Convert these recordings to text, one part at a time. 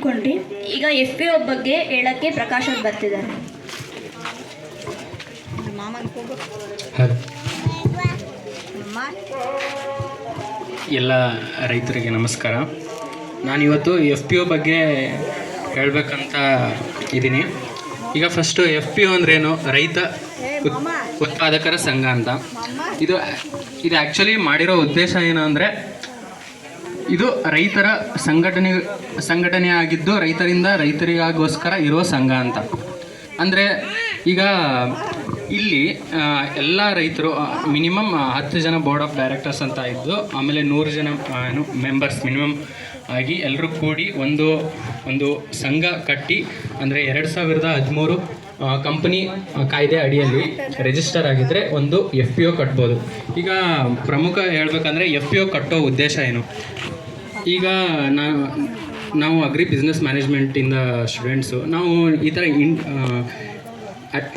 ಕೂತ್ಕೊಂಡ್ರಿ. ಈಗ FPO ಬಗ್ಗೆ ಹೇಳಕ್ಕೆ ಪ್ರಕಾಶ್ ಅವ್ರು ಬರ್ತಿದ್ದಾರೆ. ಎಲ್ಲ ರೈತರಿಗೆ ನಮಸ್ಕಾರ. ನಾನಿವತ್ತು FPO ಬಗ್ಗೆ ಹೇಳಬೇಕಂತ ಇದ್ದೀನಿ. ಈಗ ಫಸ್ಟು FPO ಅಂದ್ರೇನು, ರೈತ ಉತ್ಪಾದಕರ ಸಂಘ ಅಂತ. ಇದು ಆ್ಯಕ್ಚುಲಿ ಮಾಡಿರೋ ಉದ್ದೇಶ ಏನು ಅಂದರೆ, ಇದು ರೈತರ ಸಂಘಟನೆ ಆಗಿದ್ದು ರೈತರಿಗೋಸ್ಕರ ಇರುವ ಸಂಘ ಅಂತ. ಅಂದರೆ ಈಗ ಇಲ್ಲಿ ಎಲ್ಲ ರೈತರು ಮಿನಿಮಮ್ 10 ಜನ ಬೋರ್ಡ್ ಆಫ್ ಡೈರೆಕ್ಟರ್ಸ್ ಅಂತ ಇದ್ದು, ಆಮೇಲೆ 100 ಜನ ಮೆಂಬರ್ಸ್ ಮಿನಿಮಮ್ ಆಗಿ ಎಲ್ಲರೂ ಕೂಡಿ ಒಂದು ಸಂಘ ಕಟ್ಟಿ, ಅಂದರೆ 2013 ಕಂಪನಿ ಕಾಯ್ದೆ ಅಡಿಯಲ್ಲಿ ರಿಜಿಸ್ಟರ್ ಆಗಿದ್ದರೆ ಒಂದು FPO ಕಟ್ಬೋದು. ಈಗ ಪ್ರಮುಖ ಹೇಳ್ಬೇಕಂದ್ರೆ FPO ಕಟ್ಟೋ ಉದ್ದೇಶ ಏನು. ಈಗ ನಾವು ಅಗ್ರಿ ಬಿಸ್ನೆಸ್ ಮ್ಯಾನೇಜ್ಮೆಂಟಿಂದ ಸ್ಟೂಡೆಂಟ್ಸು. ನಾವು ಈ ಥರ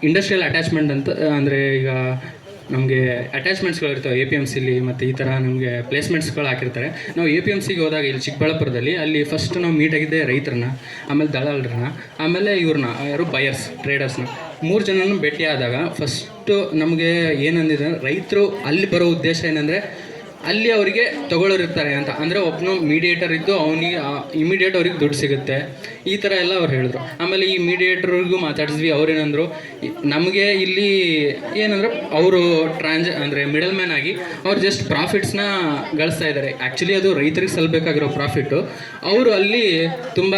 ಇಂಡಸ್ಟ್ರಿಯಲ್ ಅಟ್ಯಾಚ್ಮೆಂಟ್ ಅಂತ, ಅಂದರೆ ಈಗ ನಮಗೆ ಅಟ್ಯಾಚ್ಮೆಂಟ್ಸ್ಗಳು ಇರ್ತವೆ APMCಲಿ, ಮತ್ತು ಈ ಥರ ನಮಗೆ ಪ್ಲೇಸ್ಮೆಂಟ್ಸ್ಗಳು ಹಾಕಿರ್ತಾರೆ. ನಾವು APMCಗೆ ಹೋದಾಗ ಇಲ್ಲಿ ಚಿಕ್ಕಬಳ್ಳಾಪುರದಲ್ಲಿ, ಅಲ್ಲಿ ಫಸ್ಟ್ ನಾವು ಮೀಟ್ ಆಗಿದ್ದೆ ರೈತರನ್ನ, ಆಮೇಲೆ ದಲಾಲರನ್ನ, ಆಮೇಲೆ ಇವ್ರನ್ನ ಯಾರು ಬಯರ್ಸ್ ಟ್ರೇಡರ್ಸ್ನ, 3 ಜನನೂ ಭೇಟಿ ಆದಾಗ ಫಸ್ಟು ನಮಗೆ ಏನಂದಿದೆ, ರೈತರು ಅಲ್ಲಿ ಬರೋ ಉದ್ದೇಶ ಏನಂದರೆ, ಅಲ್ಲಿ ಅವರಿಗೆ ತಗೊಳ್ಳೋರು ಇರ್ತಾರೆ ಅಂತ. ಅಂದರೆ ಒಬ್ಬನು ಮೀಡಿಯೇಟರ್ ಇದ್ದು ಅವನಿಗೆ ಇಮಿಡಿಯೇಟ್ ಅವ್ರಿಗೆ ದುಡ್ಡು ಸಿಗುತ್ತೆ, ಈ ಥರ ಎಲ್ಲ ಅವ್ರು ಹೇಳಿದ್ರು. ಆಮೇಲೆ ಈ ಮೀಡಿಯೇಟರ್ಗೂ ಮಾತಾಡಿದ್ವಿ. ಅವ್ರೇನಂದರು, ನಮಗೆ ಇಲ್ಲಿ ಏನಂದ್ರೆ ಅವರು ಅಂದರೆ ಮಿಡಲ್ ಮ್ಯಾನ್ ಆಗಿ ಅವ್ರು ಜಸ್ಟ್ ಪ್ರಾಫಿಟ್ಸ್ನ ಗಳಿಸ್ತಾ ಇದ್ದಾರೆ. ಆ್ಯಕ್ಚುಲಿ ಅದು ರೈತರಿಗೆ ಸಲ್ಲಬೇಕಾಗಿರೋ ಪ್ರಾಫಿಟ್ಟು ಅವರು ಅಲ್ಲಿ ತುಂಬ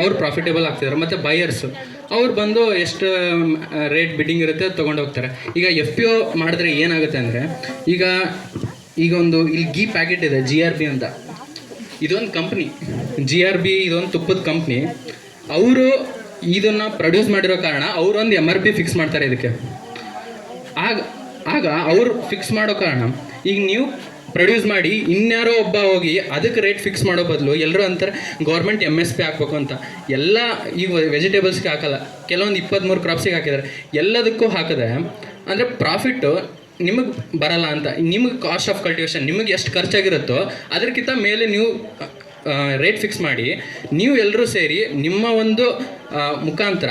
ಅವ್ರು ಪ್ರಾಫಿಟೇಬಲ್ ಆಗ್ತಿದ್ದಾರೆ. ಮತ್ತು ಬಯರ್ಸು ಅವ್ರು ಬಂದು ಎಷ್ಟು ರೇಟ್ ಬಿಡ್ಡಿಂಗ್ ಇರುತ್ತೆ ಅದು ತೊಗೊಂಡು ಹೋಗ್ತಾರೆ. ಈಗ FPO ಮಾಡಿದ್ರೆ ಏನಾಗುತ್ತೆ ಅಂದರೆ, ಈಗ ಒಂದು ಇಲ್ಲಿ ಗೀ ಪ್ಯಾಕೆಟ್ ಇದೆ GRB ಅಂತ, ಇದೊಂದು ಕಂಪ್ನಿ GRB, ಇದೊಂದು ತುಪ್ಪದ ಕಂಪ್ನಿ. ಅವರು ಇದನ್ನು ಪ್ರೊಡ್ಯೂಸ್ ಮಾಡಿರೋ ಕಾರಣ ಅವರೊಂದು MRP ಫಿಕ್ಸ್ ಮಾಡ್ತಾರೆ ಇದಕ್ಕೆ. ಆಗ ಅವರು ಫಿಕ್ಸ್ ಮಾಡೋ ಕಾರಣ, ಈಗ ನೀವು ಪ್ರೊಡ್ಯೂಸ್ ಮಾಡಿ ಇನ್ಯಾರೋ ಒಬ್ಬ ಹೋಗಿ ಅದಕ್ಕೆ ರೇಟ್ ಫಿಕ್ಸ್ ಮಾಡೋ ಬದಲು ಎಲ್ಲರೂ ಅಂತಾರೆ ಗೌರ್ಮೆಂಟ್ MSP ಹಾಕ್ಬೇಕು ಅಂತ. ಎಲ್ಲ ಈಗ ವೆಜಿಟೇಬಲ್ಸ್ಗೆ ಹಾಕಲ್ಲ, ಕೆಲವೊಂದು 23 ಕ್ರಾಪ್ಸಿಗೆ ಹಾಕಿದ್ದಾರೆ. ಎಲ್ಲದಕ್ಕೂ ಹಾಕಿದ್ರೆ ಅಂದರೆ ಪ್ರಾಫಿಟ್ಟು ನಿಮಗೆ ಬರಲ್ಲ ಅಂತ. ನಿಮಗೆ ಕಾಸ್ಟ್ ಆಫ್ ಕಲ್ಟಿವೇಷನ್ ನಿಮಗೆ ಎಷ್ಟು ಖರ್ಚಾಗಿರುತ್ತೋ ಅದಕ್ಕಿಂತ ಮೇಲೆ ನೀವು ರೇಟ್ ಫಿಕ್ಸ್ ಮಾಡಿ, ನೀವು ಎಲ್ಲರೂ ಸೇರಿ ನಿಮ್ಮ ಒಂದು ಮುಖಾಂತರ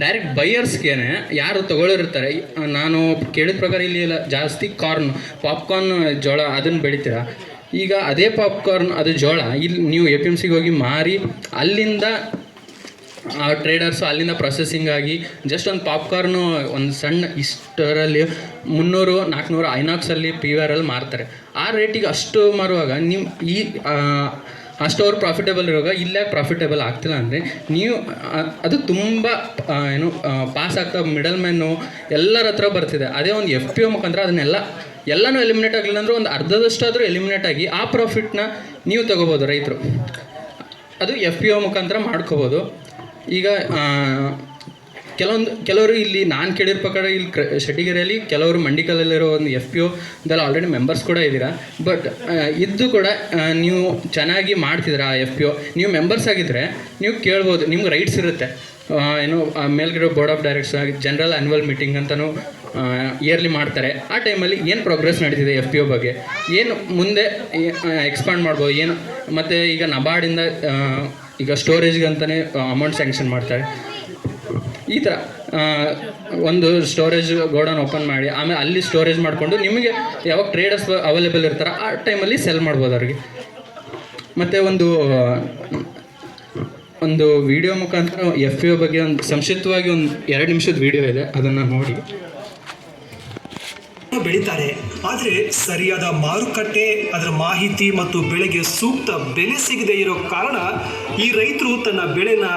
ಡೈರೆಕ್ಟ್ ಬೈಯರ್ಸ್ಗೇನೆ ಯಾರು ತೊಗೊಳ್ಳೋರಿರ್ತಾರೆ. ನಾನು ಕೇಳಿದ ಪ್ರಕಾರ ಇಲ್ಲಿ ಎಲ್ಲ ಜಾಸ್ತಿ ಪಾಪ್ಕಾರ್ನ್ ಜೋಳ ಅದನ್ನು ಬೆಳಿತೀರ. ಈಗ ಅದೇ ಪಾಪ್ಕಾರ್ನ್ ಅದು ಜೋಳ ಇಲ್ಲಿ ನೀವು APMCಗೆ ಹೋಗಿ ಮಾರಿ, ಅಲ್ಲಿಂದ ಟ್ರೇಡರ್ಸು ಅಲ್ಲಿಂದ ಪ್ರೊಸೆಸಿಂಗ್ ಆಗಿ ಜಸ್ಟ್ ಒಂದು ಪಾಪ್ಕಾರ್ನು ಒಂದು ಸಣ್ಣ ಇಷ್ಟರಲ್ಲಿ 300, 400 ಐನಾಕ್ಸಲ್ಲಿ PVRಲ್ಲಿ ಮಾರ್ತಾರೆ. ಆ ರೇಟಿಗೆ ಅಷ್ಟು ಮಾರುವಾಗ ಅಷ್ಟು ಅವ್ರು ಪ್ರಾಫಿಟೇಬಲ್ ಇರುವಾಗ ಇಲ್ಲೇ ಪ್ರಾಫಿಟೇಬಲ್ ಆಗ್ತಿಲ್ಲ ಅಂದರೆ, ನೀವು ಅದು ತುಂಬ ಪಾಸ್ ಆಗ್ತಾ ಮಿಡಲ್ ಮ್ಯಾನು ಎಲ್ಲರ ಹತ್ರ ಬರ್ತಿದೆ. ಅದೇ ಒಂದು FPO ಮುಖಾಂತರ ಎಲ್ಲನೂ ಎಲಿಮಿನೇಟ್ ಆಗಲಿಲ್ಲ ಅಂದರೆ ಒಂದು ಅರ್ಧದಷ್ಟಾದರೂ ಎಲಿಮಿನೇಟ್ ಆಗಿ ಆ ಪ್ರಾಫಿಟ್ನ ನೀವು ತೊಗೋಬೋದು ರೈತರು. ಅದು FPO ಮುಖಾಂತರ ಮಾಡ್ಕೋಬೋದು. ಈಗ ಕೆಲವರು ಇಲ್ಲಿ ನಾನು ಕೇಳಿರೋ ಪ್ರಕಾರ ಇಲ್ಲಿ ಶೆಟ್ಟಿಗೆರೆಯಲ್ಲಿ ಕೆಲವರು ಮಂಡಿಕಲ್ಲಲ್ಲಿರೋ ಒಂದು FPOದಲ್ಲಿ ಆಲ್ರೆಡಿ ಮೆಂಬರ್ಸ್ ಕೂಡ ಇದ್ದೀರಾ. ಬಟ್ ಇದ್ದು ಕೂಡ ನೀವು ಚೆನ್ನಾಗಿ ಮಾಡ್ತಿದ್ದೀರಾ ಆ FPO. ನೀವು ಮೆಂಬರ್ಸ್ ಆಗಿದ್ದರೆ ನೀವು ಕೇಳ್ಬೋದು, ನಿಮ್ಗೆ ರೈಟ್ಸ್ ಇರುತ್ತೆ. ಮೇಲ್ಗಡೆ ಬೋರ್ಡ್ ಆಫ್ ಡೈರೆಕ್ಟರ್ಸ್ ಆಗಿ ಜನರಲ್ ಆ್ಯನ್ಯುವಲ್ ಮೀಟಿಂಗ್ ಅಂತಲೂ ಇಯರ್ಲಿ ಮಾಡ್ತಾರೆ. ಆ ಟೈಮಲ್ಲಿ ಏನು ಪ್ರೋಗ್ರೆಸ್ ನಡೀತಿದೆ FPO ಬಗ್ಗೆ, ಏನು ಮುಂದೆ ಎಕ್ಸ್ಪಾಂಡ್ ಮಾಡ್ಬೋದು ಏನು. ಮತ್ತು ಈಗ ನಬಾರ್ಡಿಂದ ಈಗ ಸ್ಟೋರೇಜ್ಗೆ ಅಂತಲೇ ಅಮೌಂಟ್ ಸ್ಯಾಂಕ್ಷನ್ ಮಾಡ್ತಾರೆ. ಈ ಥರ ಒಂದು ಸ್ಟೋರೇಜ್ ಗೋಡನ್ ಓಪನ್ ಮಾಡಿ, ಆಮೇಲೆ ಅಲ್ಲಿ ಸ್ಟೋರೇಜ್ ಮಾಡಿಕೊಂಡು ನಿಮಗೆ ಯಾವಾಗ ಟ್ರೇಡರ್ಸ್ ಅವೈಲೇಬಲ್ ಇರ್ತಾರೆ ಆ ಟೈಮಲ್ಲಿ ಸೆಲ್ ಮಾಡ್ಬೋದು ಅವ್ರಿಗೆ. ಮತ್ತು ಒಂದು ವಿಡಿಯೋ ಮುಖಾಂತರ FPO ಬಗ್ಗೆ ಒಂದು ಸಂಕ್ಷಿಪ್ತವಾಗಿ ಒಂದು 2 ನಿಮಿಷದ ವಿಡಿಯೋ ಇದೆ, ಅದನ್ನು ನೋಡಿ. ಬೆಳೀತಾರೆ, ಆದರೆ ಸರಿಯಾದ ಮಾರುಕಟ್ಟೆ, ಅದರ ಮಾಹಿತಿ ಮತ್ತು ಬೆಳೆಗೆ ಸೂಕ್ತ ಬೆಲೆ ಸಿಗದೇ ಇರೋ ಕಾರಣ ಈ ರೈತರು ತನ್ನ ಬೆಳೆನ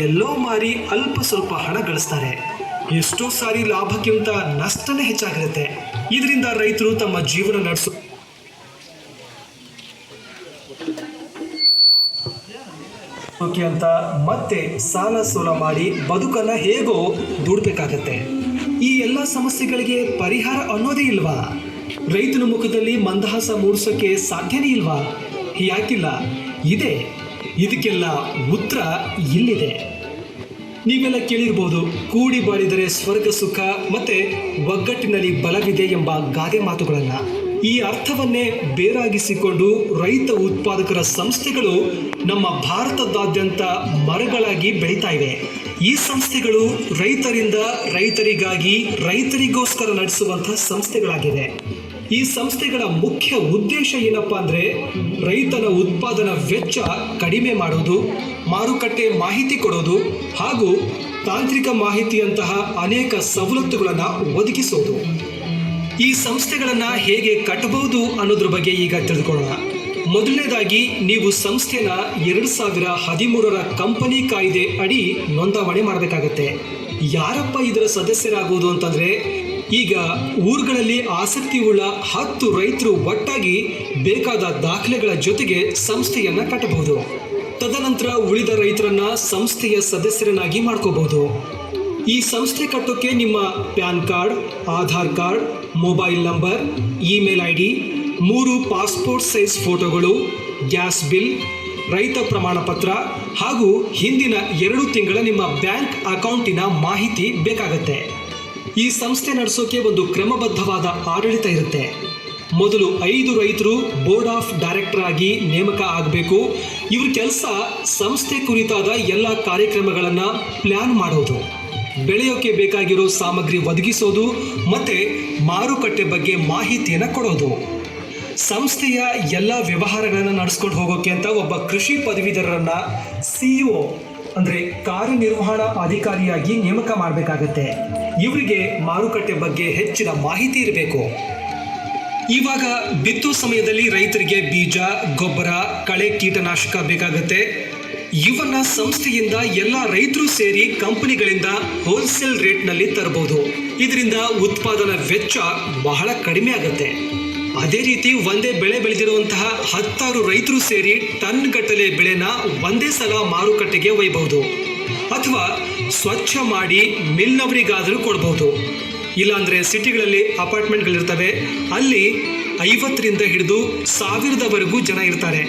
ಎಲ್ಲೋ ಮಾರಿ ಅಲ್ಪ ಸ್ವಲ್ಪ ಹಣ ಗಳಿಸ್ತಾರೆ. ಎಷ್ಟೋ ಸಾರಿ ಲಾಭಕ್ಕಿಂತ ನಷ್ಟನೇ ಹೆಚ್ಚಾಗಿರುತ್ತೆ. ಇದರಿಂದ ರೈತರು ತಮ್ಮ ಜೀವನ ನಡೆಸೋಕೆ ಅಂತ ಮತ್ತೆ ಸಾಲ ಸೋಲ ಮಾಡಿ ಬದುಕನ್ನ ಹೇಗೋ ದುಡ್ಬೇಕಾಗತ್ತೆ. ಈ ಎಲ್ಲ ಸಮಸ್ಯೆಗಳಿಗೆ ಪರಿಹಾರ ಅನ್ನೋದೇ ಇಲ್ವಾ? ರೈತನ ಮುಖದಲ್ಲಿ ಮಂದಹಾಸ ಮೂಡಿಸೋಕೆ ಸಾಧ್ಯನೇ ಇಲ್ವಾ? ಯಾಕಿಲ್ಲ? ಇದೆ. ಇದಕ್ಕೆಲ್ಲ ಉತ್ತರ ಇಲ್ಲಿದೆ. ನೀವೆಲ್ಲ ಕೇಳಿರ್ಬೋದು, ಕೂಡಿ ಬಾಳಿದರೆ ಸ್ವರ್ಗ ಸುಖ ಮತ್ತೆ ಒಗ್ಗಟ್ಟಿನಲ್ಲಿ ಬಲವಿದೆ ಎಂಬ ಗಾದೆ ಮಾತುಗಳನ್ನು. ಈ ಅರ್ಥವನ್ನೇ ಬೇರಾಗಿಸಿಕೊಂಡು ರೈತ ಉತ್ಪಾದಕರ ಸಂಸ್ಥೆಗಳು ನಮ್ಮ ಭಾರತದಾದ್ಯಂತ ಮರಗಳಾಗಿ ಬೆಳೀತಾ ಇವೆ. ಈ ಸಂಸ್ಥೆಗಳು ರೈತರಿಂದ ರೈತರಿಗಾಗಿ ರೈತರಿಗೋಸ್ಕರ ನಡೆಸುವಂತಹ ಸಂಸ್ಥೆಗಳಾಗಿವೆ. ಈ ಸಂಸ್ಥೆಗಳ ಮುಖ್ಯ ಉದ್ದೇಶ ಏನಪ್ಪಾ ಅಂದರೆ ರೈತನ ಉತ್ಪಾದನಾ ವೆಚ್ಚ ಕಡಿಮೆ ಮಾಡೋದು, ಮಾರುಕಟ್ಟೆ ಮಾಹಿತಿ ಕೊಡೋದು ಹಾಗೂ ತಾಂತ್ರಿಕ ಮಾಹಿತಿಯಂತಹ ಅನೇಕ ಸವಲತ್ತುಗಳನ್ನು ಒದಗಿಸೋದು. ಈ ಸಂಸ್ಥೆಗಳನ್ನು ಹೇಗೆ ಕಟ್ಟಬಹುದು ಅನ್ನೋದ್ರ ಬಗ್ಗೆ ಈಗ ತಿಳ್ಕೊಳ್ಳೋಣ. ಮೊದಲನೇದಾಗಿ ನೀವು ಸಂಸ್ಥೆನ 2013ರ ಕಂಪನಿ ಕಾಯ್ದೆ ಅಡಿ ನೋಂದಾವಣೆ ಮಾಡಬೇಕಾಗತ್ತೆ. ಯಾರಪ್ಪ ಇದರ ಸದಸ್ಯರಾಗುವುದು ಅಂತಂದರೆ, ಈಗ ಊರುಗಳಲ್ಲಿ ಆಸಕ್ತಿ ಉಳ್ಳ 10 ರೈತರು ಒಟ್ಟಾಗಿ ಬೇಕಾದ ದಾಖಲೆಗಳ ಜೊತೆಗೆ ಸಂಸ್ಥೆಯನ್ನು ಕಟ್ಟಬಹುದು. ತದನಂತರ ಉಳಿದ ರೈತರನ್ನ ಸಂಸ್ಥೆಯ ಸದಸ್ಯರನ್ನಾಗಿ ಮಾಡ್ಕೋಬಹುದು. ಈ ಸಂಸ್ಥೆ ಕಟ್ಟೋಕ್ಕೆ ನಿಮ್ಮ PAN card, Aadhaar card, mobile number, email ID, 3 passport size ಫೋಟೋಗಳು, ಗ್ಯಾಸ್ ಬಿಲ್, ರೈತ ಪ್ರಮಾಣ ಪತ್ರ ಹಾಗೂ ಹಿಂದಿನ 2 ತಿಂಗಳ ನಿಮ್ಮ ಬ್ಯಾಂಕ್ ಅಕೌಂಟಿನ ಮಾಹಿತಿ ಬೇಕಾಗತ್ತೆ. ಈ ಸಂಸ್ಥೆ ನಡೆಸೋಕೆ ಒಂದು ಕ್ರಮಬದ್ಧವಾದ ಆಡಳಿತ ಇರುತ್ತೆ. ಮೊದಲು 5 ರೈತರು ಬೋರ್ಡ್ ಆಫ್ ಡೈರೆಕ್ಟರ್ ಆಗಿ ನೇಮಕ ಆಗಬೇಕು. ಇವ್ರ ಕೆಲಸ ಸಂಸ್ಥೆ ಕುರಿತಾದ ಎಲ್ಲ ಕಾರ್ಯಕ್ರಮಗಳನ್ನು ಪ್ಲ್ಯಾನ್ ಮಾಡೋದು, ಬೆಳೆಯೋಕೆ ಬೇಕಾಗಿರೋ ಸಾಮಗ್ರಿ ಒದಗಿಸೋದು ಮತ್ತು ಮಾರುಕಟ್ಟೆ ಬಗ್ಗೆ ಮಾಹಿತಿಯನ್ನು ಕೊಡೋದು. ಸಂಸ್ಥೆಯ ಎಲ್ಲ ವ್ಯವಹಾರಗಳನ್ನು ನಡೆಸ್ಕೊಂಡು ಹೋಗೋಕೆ ಅಂತ ಒಬ್ಬ ಕೃಷಿ ಪದವೀಧರರನ್ನ CEO ಅಂದರೆ ಕಾರ್ಯನಿರ್ವಹಣಾ ಅಧಿಕಾರಿಯಾಗಿ ನೇಮಕ ಮಾಡಬೇಕಾಗತ್ತೆ. ಇವರಿಗೆ ಮಾರುಕಟ್ಟೆ ಬಗ್ಗೆ ಹೆಚ್ಚಿನ ಮಾಹಿತಿ ಇರಬೇಕು. ಇವಾಗ ಬಿತ್ತುವ ಸಮಯದಲ್ಲಿ ರೈತರಿಗೆ ಬೀಜ, ಗೊಬ್ಬರ, ಕಳೆ, ಕೀಟನಾಶಕ ಬೇಕಾಗುತ್ತೆ. ಇವನ್ನ ಸಂಸ್ಥೆಯಿಂದ ಎಲ್ಲ ರೈತರು ಸೇರಿ ಕಂಪನಿಗಳಿಂದ ಹೋಲ್ಸೇಲ್ ರೇಟ್ನಲ್ಲಿ ತರಬಹುದು. ಇದರಿಂದ ಉತ್ಪಾದನಾ ವೆಚ್ಚ ಬಹಳ ಕಡಿಮೆ ಆಗುತ್ತೆ. ಅದೇ ರೀತಿ ಒಂದೇ ಬೆಳೆ ಬೆಳೆದಿರುವಂತಹ 10 ರೈತರು ಸೇರಿ ಟನ್ ಗಟ್ಟಲೆ ಬೆಳೆನ ಒಂದೇ ಸಲ ಮಾರುಕಟ್ಟೆಗೆ ಒಯ್ಯಬಹುದು. ಅಥವಾ ಸ್ವಚ್ಛ ಮಾಡಿ ಮಿಲ್ನವರಿಗಾದರೂ ಕೊಡಬಹುದು. ಇಲ್ಲಾಂದರೆ ಸಿಟಿಗಳಲ್ಲಿ ಅಪಾರ್ಟ್ಮೆಂಟ್ಗಳಿರ್ತವೆ, ಅಲ್ಲಿ 50ರಿಂದ ಹಿಡಿದು 1000ವರೆಗೂ ಜನ ಇರ್ತಾರೆ.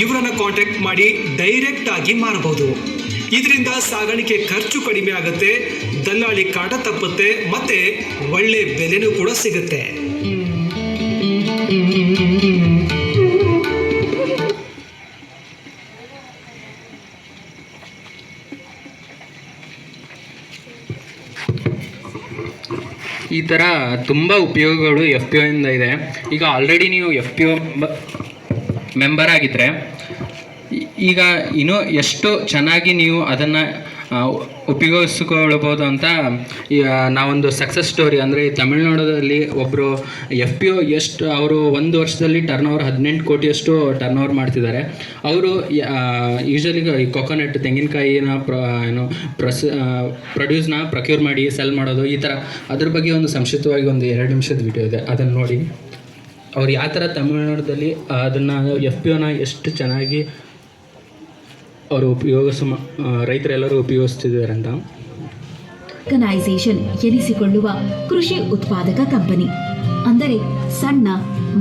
ಇವರನ್ನು ಕಾಂಟ್ಯಾಕ್ಟ್ ಮಾಡಿ ಡೈರೆಕ್ಟ್ ಆಗಿ ಮಾರಬಹುದು. ಇದರಿಂದ ಸಾಗಾಣಿಕೆ ಖರ್ಚು ಕಡಿಮೆ ಆಗುತ್ತೆ, ದಲ್ಲಾಳಿ ಕಾಟ ತಪ್ಪುತ್ತೆ, ಮತ್ತೆ ಒಳ್ಳೆ ಬೆಲೆನೂ ಕೂಡ ಸಿಗುತ್ತೆ. ಈ ಥರ ತುಂಬ ಉಪಯೋಗಗಳು FPO ಇಂದ ಇದೆ. ಈಗ ಆಲ್ರೆಡಿ ನೀವು FPO ಮೆಂಬರ್ ಆಗಿದ್ದರೆ ಈಗ ಇನ್ನೂ ಎಷ್ಟು ಚೆನ್ನಾಗಿ ನೀವು ಅದನ್ನು ಉಪಯೋಗಿಸ್ಕೊಳ್ಬೋದು ಅಂತ ನಾವೊಂದು ಸಕ್ಸಸ್ ಸ್ಟೋರಿ ಅಂದರೆ ತಮಿಳುನಾಡಲ್ಲಿ ಒಬ್ಬರು FPO ಎಷ್ಟು ಅವರು 1 ವರ್ಷದಲ್ಲಿ ಟರ್ನೋವರ್ 18 ಕೋಟಿಯಷ್ಟು ಟರ್ನೋವರ್ ಮಾಡ್ತಿದ್ದಾರೆ. ಅವರು ಯೂಶಲಿ ಈ ಕೊಕೊನಟ್, ತೆಂಗಿನಕಾಯಿನ ಪ್ರೊಡ್ಯೂಸ್ನ ಪ್ರೊಕ್ಯೂರ್ ಮಾಡಿ ಸೆಲ್ ಮಾಡೋದು, ಈ ಥರ ಅದ್ರ ಬಗ್ಗೆ ಒಂದು ಸಂಕ್ಷಿಪ್ತವಾಗಿ ಒಂದು 2 ನಿಮಿಷದ ವಿಡಿಯೋ ಇದೆ, ಅದನ್ನು ನೋಡಿ. ಅವ್ರು ಯಾವ ಥರ ತಮಿಳುನಾಡಲ್ಲಿ ಅದನ್ನು FPOನ ಎಷ್ಟು ಚೆನ್ನಾಗಿ ಅವರು ರೈತರೆಲ್ಲರೂ ಉಪಯೋಗಿಸ್ತಿದ್ದಾರೆ ಅಂತ. ಆರ್ಗನೈಸೇಷನ್ ಎನಿಸಿಕೊಳ್ಳುವ ಕೃಷಿ ಉತ್ಪಾದಕ ಕಂಪನಿ ಅಂದರೆ ಸಣ್ಣ,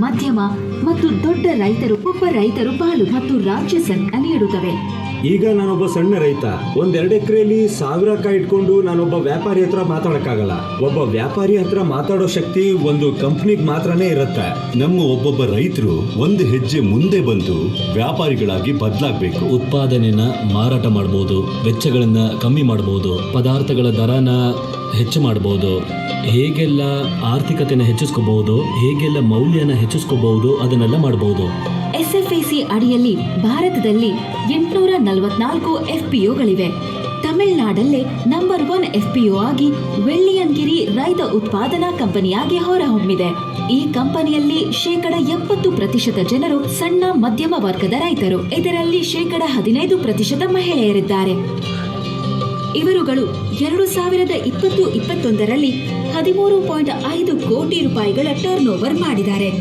ಮಧ್ಯಮ ಮತ್ತು ದೊಡ್ಡ ರೈತರು, ಒಬ್ಬ ರೈತರು ಪಾಲು ಮತ್ತು ರಾಜ್ಯ ಸರ್ಕಾರ ನೀಡುತ್ತವೆ. ಈಗ ನಾನೊಬ್ಬ ಸಣ್ಣ ರೈತ, 1-2 ಎಕರೆಯಲ್ಲಿ 1000 ಕಾಯಿ ಇಟ್ಕೊಂಡು ನಾನೊಬ್ಬ ವ್ಯಾಪಾರಿ ಹತ್ರ ಮಾತಾಡಕ್ಕಾಗಲ್ಲ. ಒಬ್ಬ ವ್ಯಾಪಾರಿ ಹತ್ರ ಮಾತಾಡೋ ಶಕ್ತಿ ಒಂದು ಕಂಪ್ನಿಗೆ ಮಾತ್ರನೇ ಇರುತ್ತೆ. ನಮ್ಮ ಒಬ್ಬೊಬ್ಬ ರೈತರು ಒಂದು ಹೆಜ್ಜೆ ಮುಂದೆ ಬಂದು ವ್ಯಾಪಾರಿಗಳಾಗಿ ಬದಲಾಗಬೇಕು. ಉತ್ಪಾದನೆನ ಮಾರಾಟ ಮಾಡಬಹುದು, ವೆಚ್ಚಗಳನ್ನ ಕಮ್ಮಿ ಮಾಡಬಹುದು, ಪದಾರ್ಥಗಳ ದರನ ಹೆಚ್ಚು ಮಾಡಬಹುದು, ಹೇಗೆಲ್ಲ ಆರ್ಥಿಕತೆನ ಹೆಚ್ಚಿಸ್ಕೋಬಹುದು, ಹೇಗೆಲ್ಲ ಮೌಲ್ಯನ ಹೆಚ್ಚಿಸ್ಕೋಬಹುದು, ಅದನ್ನೆಲ್ಲ ಮಾಡಬಹುದು. SFAC ಅಡಿಯಲ್ಲಿ ಭಾರತದಲ್ಲಿ 844 FPOಗಳಿವೆ. ತಮಿಳುನಾಡಲ್ಲೇ ನಂಬರ್ 1 FPO ಆಗಿ ವೆಳ್ಳಿಯನ್ಗಿರಿ ರೈತ ಉತ್ಪಾದನಾ ಕಂಪನಿಯಾಗಿ ಹೊರಹೊಮ್ಮಿದೆ. ಈ ಕಂಪನಿಯಲ್ಲಿ 70% ಜನರು ಸಣ್ಣ ಮಧ್ಯಮ ವರ್ಗದ ರೈತರು. ಇದರಲ್ಲಿ 15% ಮಹಿಳೆಯರಿದ್ದಾರೆ. ಇವರುಗಳು 2020-21ರಲ್ಲಿ 13.5 ಕೋಟಿ ರೂಪಾಯಿಗಳ ಟರ್ನ್ ಓವರ್ ಮಾಡಿದ್ದಾರೆ.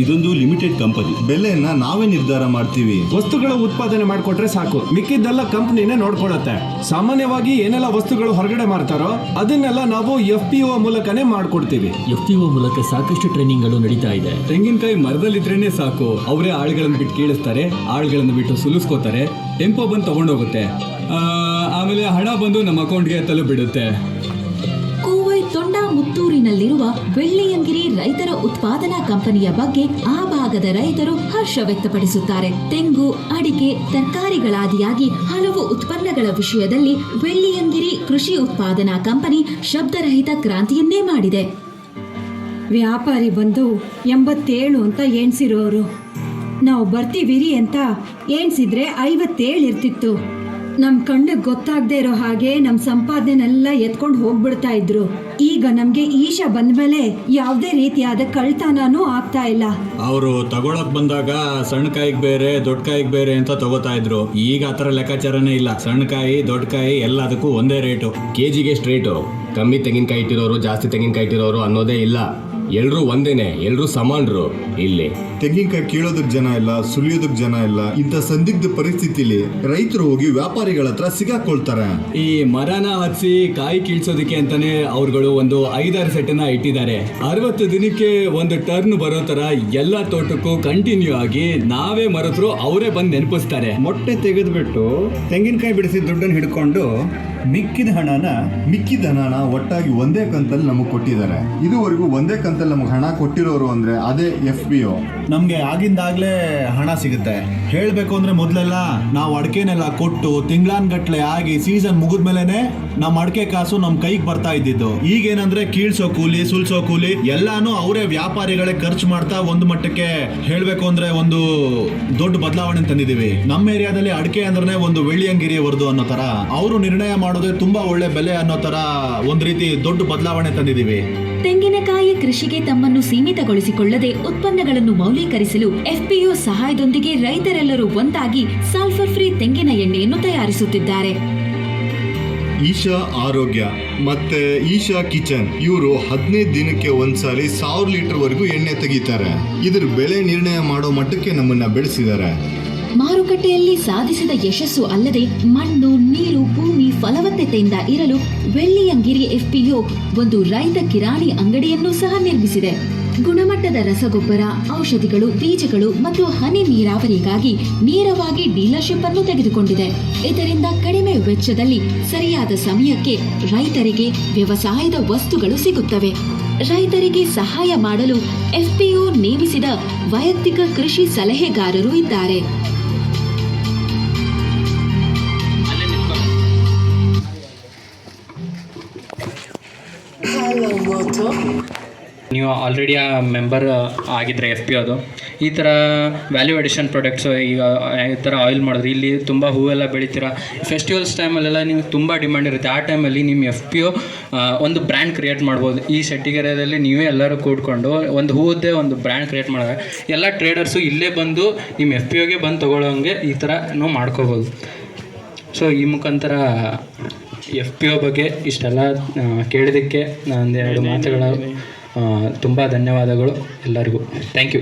ಇದೊಂದು ಲಿಮಿಟೆಡ್ ಕಂಪನಿ. ಬೆಲೆಯನ್ನ ನಾವೇ ನಿರ್ಧಾರ ಮಾಡ್ತೀವಿ. ವಸ್ತುಗಳ ಉತ್ಪಾದನೆ ಮಾಡಿಕೊಟ್ರೆ ಸಾಕು, ಮಿಕ್ಕಿದ್ದೆಲ್ಲ ಕಂಪನಿನೇ ನೋಡ್ಕೊಳತ್ತೆ. ಸಾಮಾನ್ಯವಾಗಿ ಏನೆಲ್ಲ ವಸ್ತುಗಳು ಹೊರಗಡೆ ಮಾರ್ತಾರೋ ಅದನ್ನೆಲ್ಲ ನಾವು FPO ಮೂಲಕನೇ ಮಾಡ್ಕೊಡ್ತೀವಿ. FPO ಮೂಲಕ ಸಾಕಷ್ಟು ಟ್ರೈನಿಂಗ್ಗಳು ನಡೀತಾ ಇದೆ. ತೆಂಗಿನಕಾಯಿ ಮರದಲ್ಲಿದ್ರೇನೆ ಸಾಕು, ಅವರೇ ಆಳುಗಳನ್ನು ಬಿಟ್ಟು ಕೀಳಿಸ್ತಾರೆ, ಆಳುಗಳನ್ನು ಬಿಟ್ಟು ಸುಲಿಸ್ಕೋತಾರೆ, ಟೆಂಪೋ ಬಂದು ತಗೊಂಡೋಗುತ್ತೆ, ಆಮೇಲೆ ಹಣ ಬಂದು ನಮ್ಮ ಅಕೌಂಟ್ಗೆ ತಲುಪಿಡುತ್ತೆ. ಕೋವೈ ತೊಂಡ ಮುತ್ತೂರಿನ ತಾಲೂಕಿನಲ್ಲಿರುವ ಬೆಳ್ಳಿಯಂಗಿರಿ ರೈತರ ಉತ್ಪಾದನಾ ಕಂಪನಿಯ ಬಗ್ಗೆ ಆ ಭಾಗದ ರೈತರು ಹರ್ಷ ವ್ಯಕ್ತಪಡಿಸುತ್ತಾರೆ. ತೆಂಗು, ಅಡಿಕೆ, ತರಕಾರಿಗಳಾದಿಯಾಗಿ ಹಲವು ಉತ್ಪನ್ನಗಳ ವಿಷಯದಲ್ಲಿ ಬೆಳ್ಳಿಯಂಗಿರಿ ಕೃಷಿ ಉತ್ಪಾದನಾ ಕಂಪನಿ ಶಬ್ದರಹಿತ ಕ್ರಾಂತಿಯನ್ನೇ ಮಾಡಿದೆ. ವ್ಯಾಪಾರಿ ಬಂದು 87 ಅಂತ ಎಣ್ಸಿರೋರು, ನಾವು ಬರ್ತೀವಿರಿ ಅಂತ ಎಣ್ಸಿದ್ರೆ 57 ಇರ್ತಿತ್ತು. ನಮ್ಮ ಕಣ್ಣಿಗೆ ಗೊತ್ತಾಗದೆ ಇರೋ ಹಾಗೆ ನಮ್ಮ ಸಂಪಾದನೆಲ್ಲ ಎತ್ಕೊಂಡು ಹೋಗ್ಬಿಡ್ತಾ ಇದ್ರು. ಈಗ ನಮ್ಗೆ ಈಶಾ ಬಂದ್ಮೇಲೆ ಯಾವುದೇ ರೀತಿಯಾದ ಕಳ್ತನನೂ ಆಗ್ತಾ ಇಲ್ಲ. ಅವರು ತಗೊಳಕ್ ಬಂದಾಗ ಸಣ್ಣ ಕಾಯಿಗೆ ಬೇರೆ ದೊಡ್ಡ ಕಾಯಿಗೆ ಬೇರೆ ಅಂತ ತಗೋತಾ ಇದ್ರು. ಈಗ ಆತರ ಲೆಕ್ಕಾಚಾರನೇ ಇಲ್ಲ. ಸಣ್ಣ ಕಾಯಿ ದೊಡ್ಡ ಕಾಯಿ ಎಲ್ಲದಕ್ಕೂ ಒಂದೇ ರೇಟು. ಕೆಜಿಗೆ ಎಷ್ಟು ರೇಟು? ಕಮ್ಮಿ ತೆಂಗಿನಕಾಯಿ ಇಟ್ಟಿರೋರು, ಜಾಸ್ತಿ ತೆಂಗಿನಕಾಯಿ ಇಟ್ಟಿರೋರು ಅನ್ನೋದೇ ಇಲ್ಲ. ಎಲ್ರೂ ಒಂದೇನೆ, ಎಲ್ರೂ ಸಮಾನರು. ಇಲ್ಲಿ ತೆಂಗಿನಕಾಯಿ ಕೀಳೋದಕ್ಕೆ ಜನ ಇಲ್ಲ, ಸುಲಿಯೋದಕ್ಕೆ ಜನ ಇಲ್ಲ. ಇಂಥ ಸಂದಿಗ್ಧ ಪರಿಸ್ಥಿತಿಲಿ ರೈತರು ಹೋಗಿ ವ್ಯಾಪಾರಿಗಳ ಹತ್ರ ಸಿಗಾಕೊಳ್ತಾರೆ. ಈ ಮರನ ಹಚ್ಚಿ ಕಾಯಿ ಕೀಳ್ಸೋದಕ್ಕೆ ಅಂತಾನೆ ಅವ್ರುಗಳು ಒಂದು 5-6 ಸೆಟ್ಟನ್ನ ಇಟ್ಟಿದ್ದಾರೆ. 60 ದಿನಕ್ಕೆ ಒಂದು ಟರ್ನ್ ಬರೋ ತರ ಎಲ್ಲಾ ತೋಟಕ್ಕೂ ಕಂಟಿನ್ಯೂ ಆಗಿ ನಾವೇ ಮರದ್ರು ಅವರೇ ಬಂದು ನೆನಪಿಸ್ತಾರೆ. ಮೊಟ್ಟೆ ತೆಗೆದ್ಬಿಟ್ಟು ತೆಂಗಿನಕಾಯಿ ಬಿಡಿಸಿ ದುಡ್ಡನ್ನು ಹಿಡ್ಕೊಂಡು ಮಿಕ್ಕಿದ ಹಣನ ಒಟ್ಟಾಗಿ ಒಂದೇ ಕಂತಲ್ಲಿ ನಮಗೆ ಕೊಟ್ಟಿದ್ದಾರೆ. ಇದುವರೆಗೂ ಒಂದೇ ಕಂತಲ್ಲಿ ನಮಗೆ ಹಣ ಕೊಟ್ಟಿರೋರು ಅಂದ್ರೆ ಅದೇ FPO. ನಮಗೆ ಆಗಿಂದಾಗ್ಲೇ ಹಣ ಸಿಗುತ್ತೆ. ಹೇಳಬೇಕು ಅಂದ್ರೆ ಮೊದಲೆಲ್ಲ ನಾವು ಅಡಿಕೆನೆಲ್ಲ ಕೊಟ್ಟು ತಿಂಗಳಾನ್ಗಟ್ಲೆ ಆಗಿ ಸೀಸನ್ ಮುಗಿದ್ಮೇಲೆ ನಮ್ಮ ಅಡಿಕೆ ಕಾಸು ನಮ್ಮ ಕೈಗೆ ಬರ್ತಾ ಇದ್ದಿದ್ದು. ಈಗೇನಂದ್ರೆ ಕೀಳ್ಸೋ ಕೂಲಿ, ಸುಲ್ಸೋ ಕೂಲಿ ಎಲ್ಲಾನು ಅವರೇ ವ್ಯಾಪಾರಿಗಳೇ ಖರ್ಚು ಮಾಡ್ತಾ ಒಂದು ಮಟ್ಟಕ್ಕೆ ಹೇಳಬೇಕು ಅಂದ್ರೆ ಒಂದು ದೊಡ್ಡ ಬದಲಾವಣೆ ತಂದಿದ್ದೀವಿ. ನಮ್ಮ ಏರಿಯಾದಲ್ಲಿ ಅಡಿಕೆ ಅಂದ್ರೆ ಒಂದು ಬೆಳ್ಳಿಯಂಗಿರಿ ವರದು ಅನ್ನೋ ತರ ಅವರು ನಿರ್ಣಯ ಮಾಡೋದೇ ತುಂಬಾ ಒಳ್ಳೆ ಬೆಲೆ ಅನ್ನೋ ತರ ಒಂದು ರೀತಿ ದೊಡ್ಡ ಬದಲಾವಣೆ ತಂದಿದ್ದೀವಿ. ತೆಂಗಿನಕಾಯಿ ಕೃಷಿಗೆ ತಮ್ಮನ್ನು ಸೀಮಿತಗೊಳಿಸಿಕೊಳ್ಳದೆ ಉತ್ಪನ್ನಗಳನ್ನು ಮೌಲ್ಯೀಕರಿಸಲು FPO ಸಹಾಯದೊಂದಿಗೆ ರೈತರೆಲ್ಲರೂ ಒಂದಾಗಿ ಸಲ್ಫರ್ ಫ್ರೀ ತೆಂಗಿನ ಎಣ್ಣೆಯನ್ನು ತಯಾರಿಸುತ್ತಿದ್ದಾರೆ. ಈಶಾ ಆರೋಗ್ಯ ಮತ್ತೆ ಈಶಾ ಕಿಚನ್ ಇವರು 15 ದಿನಕ್ಕೆ ಒಂದ್ಸಾರಿ 1000 ಲೀಟರ್ ವರೆಗೂ ಎಣ್ಣೆ ತೆಗಿತಾರೆ. ಇದ್ರ ಬೆಲೆ ನಿರ್ಣಯ ಮಾಡೋ ಮಟ್ಟಕ್ಕೆ ನಮ್ಮನ್ನ ಬೆಳೆಸಿದ್ದಾರೆ. ಮಾರುಕಟ್ಟೆಯಲ್ಲಿ ಸಾಧಿಸಿದ ಯಶಸ್ಸು ಅಲ್ಲದೆ ಮಣ್ಣು, ನೀರು, ಭೂಮಿ ಫಲವತ್ತತೆಯಿಂದ ಇರಲು ಬೆಳ್ಳಿಯಂಗಿರಿ FPO ಒಂದು ರೈತ ಕಿರಾಣಿ ಅಂಗಡಿಯನ್ನು ಸಹ ನಿರ್ಮಿಸಿದೆ. ಗುಣಮಟ್ಟದ ರಸಗೊಬ್ಬರ, ಔಷಧಿಗಳು, ಬೀಜಗಳು ಮತ್ತು ಹನಿ ನೀರಾವರಿಗಾಗಿ ನೇರವಾಗಿ ಡೀಲರ್ಶಿಪ್ ಅನ್ನು ತೆಗೆದುಕೊಂಡಿದೆ. ಇದರಿಂದ ಕಡಿಮೆ ವೆಚ್ಚದಲ್ಲಿ ಸರಿಯಾದ ಸಮಯಕ್ಕೆ ರೈತರಿಗೆ ವ್ಯವಸಾಯದ ವಸ್ತುಗಳು ಸಿಗುತ್ತವೆ. ರೈತರಿಗೆ ಸಹಾಯ ಮಾಡಲು FPO ನೇಮಿಸಿದ ವೈಯಕ್ತಿಕ ಕೃಷಿ ಸಲಹೆಗಾರರು ಇದ್ದಾರೆ. ನೀವು ಆಲ್ರೆಡಿ ಆ ಮೆಂಬರ್ ಆಗಿದ್ದರೆ FPO ಈ ಥರ ವ್ಯಾಲ್ಯೂ ಅಡಿಷನ್ ಪ್ರಾಡಕ್ಟ್ಸು ಈಗ ಈ ಥರ ಆಯಿಲ್ ಮಾಡಿದ್ರೆ ಇಲ್ಲಿ ತುಂಬ ಹೂವೆಲ್ಲ ಬೆಳಿತೀರ. ಫೆಸ್ಟಿವಲ್ಸ್ ಟೈಮಲ್ಲೆಲ್ಲ ನೀವು ತುಂಬ ಡಿಮ್ಯಾಂಡ್ ಇರುತ್ತೆ. ಆ ಟೈಮಲ್ಲಿ ನಿಮ್ಮ FPO ಒಂದು ಬ್ರ್ಯಾಂಡ್ ಕ್ರಿಯೇಟ್ ಮಾಡ್ಬೋದು. ಈ ಸೆಟ್ಟಿಗೆರೆಯಲ್ಲಿ ನೀವೇ ಎಲ್ಲರೂ ಕೂಡ್ಕೊಂಡು ಒಂದು ಹೂವದ್ದೇ ಒಂದು ಬ್ರ್ಯಾಂಡ್ ಕ್ರಿಯೇಟ್ ಮಾಡಿದ್ರೆ ಎಲ್ಲ ಟ್ರೇಡರ್ಸು ಇಲ್ಲೇ ಬಂದು ನಿಮ್ಮ FPOಗೆ ಬಂದು ತೊಗೊಳ್ಳೋಂಗೆ ಈ ಥರ ಮಾಡ್ಕೋಬೋದು. ಸೊ ಈ ಮುಖಾಂತರ FPO ಬಗ್ಗೆ ಇಷ್ಟೆಲ್ಲ ಕೇಳಿದ್ದಕ್ಕೆ ಒಂದೆರಡು ಮಾತುಗಳ ತುಂಬ ಧನ್ಯವಾದಗಳು ಎಲ್ಲರಿಗೂ. Thank you.